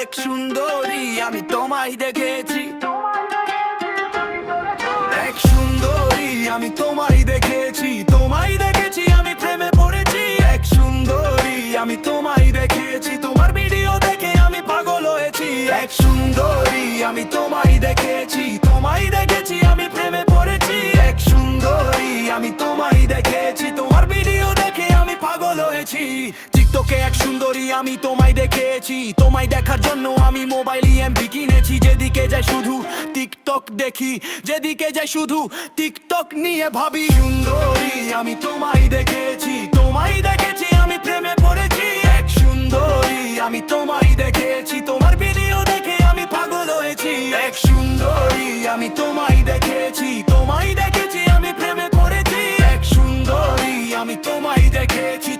এক সুন্দরী আমি তোমায় দেখেছি, এক সুন্দরী আমি তোমায় দেখেছি, তোমায় দেখেছি আমি প্রেমে পড়েছি। এক সুন্দরী আমি তোমায় দেখেছি, তোমার ভিডিও দেখে আমি পাগল হয়েছি। এক সুন্দরী আমি তোমায় দেখেছি, তোমায় দেখেছি আমি প্রেমে পড়েছি। এক সুন্দরী আমি তোমায় দেখেছি, তোমার ভিডিও দেখে আমি পাগল হয়েছি। টিকটকে এক সুন্দরী আমি তোমায় দেখেছি, তোমায় দেখার জন্য আমি মোবাইল এমপি কিনেছি। যেদিকে যাই শুধু টিকটক দেখি, যেদিকে যাই শুধু টিকটক নিয়ে ভাবি। সুন্দরী আমি তোমায় দেখেছি, তোমায় দেখেছি আমি প্রেমে পড়েছি। এক সুন্দরী আমি তোমায় দেখেছি, তোমার ভিডিও দেখে আমি পাগল হয়েছি। এক সুন্দরী আমি তোমায় দেখেছি, তোমায় দেখেছি আমি প্রেমে পড়েছি। এক সুন্দরী আমি তোমায় দেখেছি।